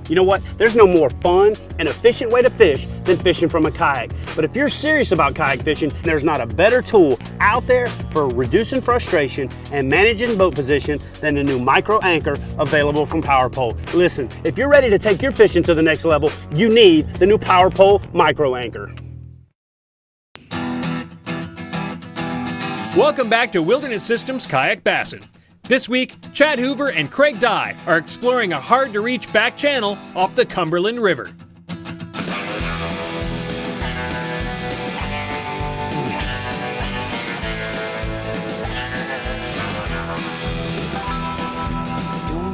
You know what? There's no more fun and efficient way to fish than fishing from a kayak. But if you're serious about kayak fishing, there's not a better tool out there for reducing frustration and managing boat position than the new micro anchor available from PowerPole. Listen, if you're ready to take your fishing to the next level, you need the new PowerPole micro anchor. Welcome back to Wilderness Systems Kayak Bassin. This week, Chad Hoover and Craig Dye are exploring a hard-to-reach back channel off the Cumberland River. Don't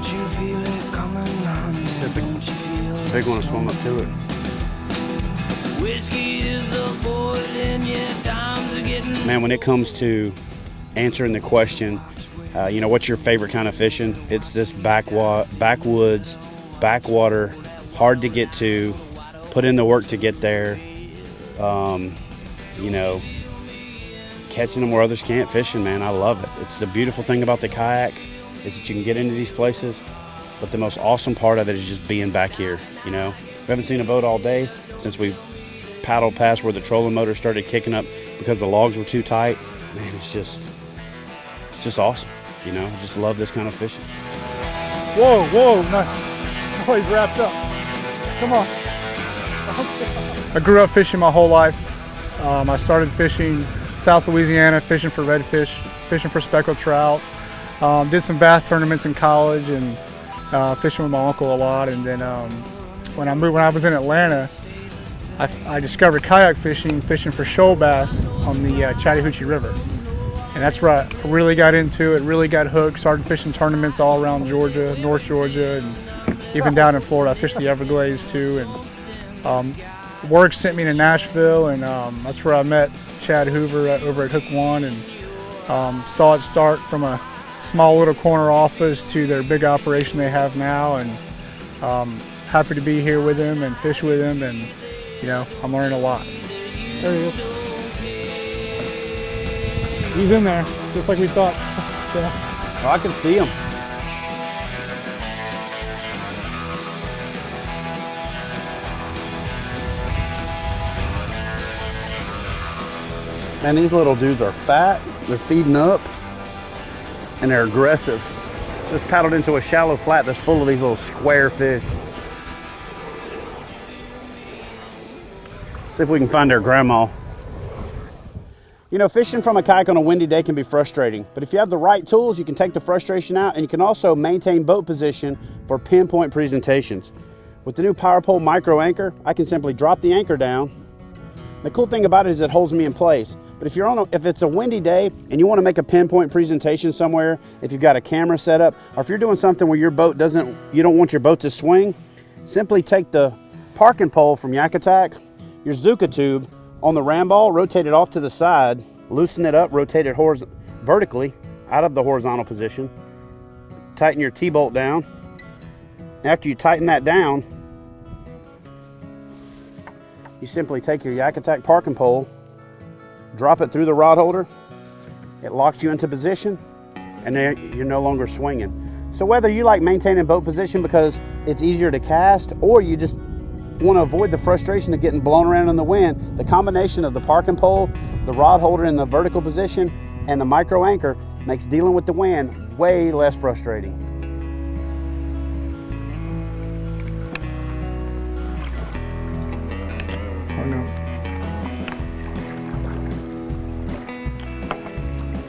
you feel it coming on? Don't you feel Big one to swim up to it. whiskey is the boiling, yeah, times are getting. Man, when it comes to answering the question, you know, what's your favorite kind of fishing? It's this backwoods, backwater, hard to get to, put in the work to get there. You know, catching them where others can't fishing, man. I love it. It's the beautiful thing about the kayak is that you can get into these places, but the most awesome part of it is just being back here. You know, we haven't seen a boat all day since we paddled past where the trolling motor started kicking up because the logs were too tight. Man, it's just awesome. You know, I just love this kind of fishing. Whoa, whoa, no. Oh, he's wrapped up. Come on. I grew up fishing my whole life. I started fishing South Louisiana, fishing for redfish, fishing for speckled trout. Did some bass tournaments in college and fishing with my uncle a lot. And then when I was in Atlanta, I discovered kayak fishing for shoal bass on the Chattahoochee River. And that's where I really got into it, really got hooked, started fishing tournaments all around Georgia, North Georgia, and even down in Florida. I fished the Everglades too. And work sent me to Nashville, and that's where I met Chad Hoover over at Hook One, and saw it start from a small little corner office to their big operation they have now. And happy to be here with him and fish with him, and you know, I'm learning a lot. There he is. He's in there, just like we thought. Yeah. Oh, I can see him. Man, these little dudes are fat, they're feeding up, and they're aggressive. Just paddled into a shallow flat that's full of these little square fish. See if we can find their grandma. You know, fishing from a kayak on a windy day can be frustrating, but if you have the right tools, you can take the frustration out, and you can also maintain boat position for pinpoint presentations. With the new PowerPole micro anchor, I can simply drop the anchor down. The cool thing about it is it holds me in place. But if it's a windy day and you want to make a pinpoint presentation somewhere, if you've got a camera set up, or if you're doing something where you don't want your boat to swing, simply take the parking pole from Yak Attack, your Zuka tube, on the ram ball, rotate it off to the side, loosen it up, rotate it vertically out of the horizontal position, tighten your T-bolt down. After you tighten that down, you simply take your Yak Attack parking pole, drop it through the rod holder, it locks you into position, and then you're no longer swinging. So whether you like maintaining boat position because it's easier to cast, or you just want to avoid the frustration of getting blown around in the wind, the combination of the parking pole, the rod holder in the vertical position, and the micro anchor makes dealing with the wind way less frustrating. Oh no.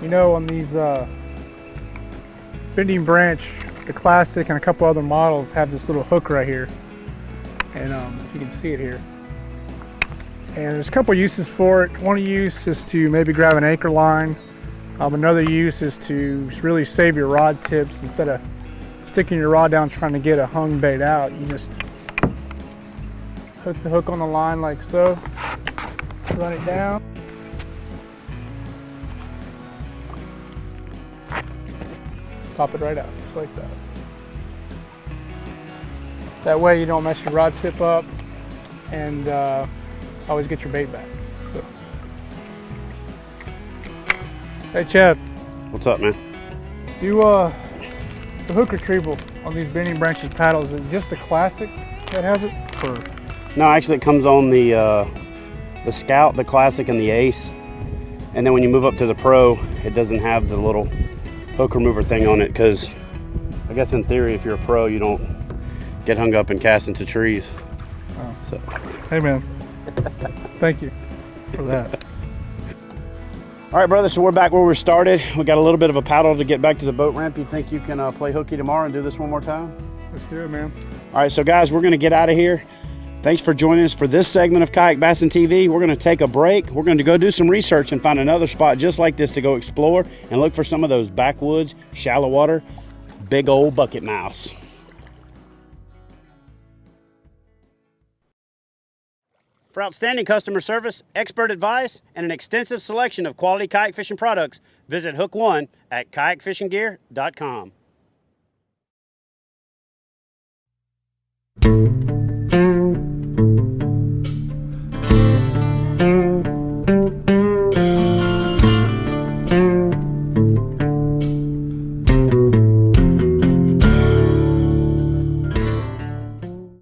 You know, on these Bending Branch, the Classic and a couple other models have this little hook right here. And you can see it here. And there's a couple uses for it. One use is to maybe grab an anchor line. Another use is to really save your rod tips. Instead of sticking your rod down trying to get a hung bait out, you just hook the hook on the line like so, run it down. Pop it right out, just like that. That way you don't mess your rod tip up, and always get your bait back. So. Hey Chad. What's up, man? You the hook retrieval, on these Bending Branches paddles? Is it just the Classic that has it? Or? No, actually it comes on the Scout, the Classic, and the Ace. And then when you move up to the Pro, it doesn't have the little hook remover thing on it, because I guess in theory, if you're a pro, you don't get hung up and cast into trees. Oh. So. Hey man, thank you for that. All right, brother, so we're back where we started. We got a little bit of a paddle to get back to the boat ramp. You think you can play hooky tomorrow and do this one more time? Let's do it, man. All right, so guys, we're gonna get out of here. Thanks for joining us for this segment of Kayak Bassin TV. We're gonna take a break. We're gonna go do some research and find another spot just like this to go explore and look for some of those backwoods, shallow water, big old bucket mouse. For outstanding customer service, expert advice, and an extensive selection of quality kayak fishing products, visit Hook One at kayakfishinggear.com.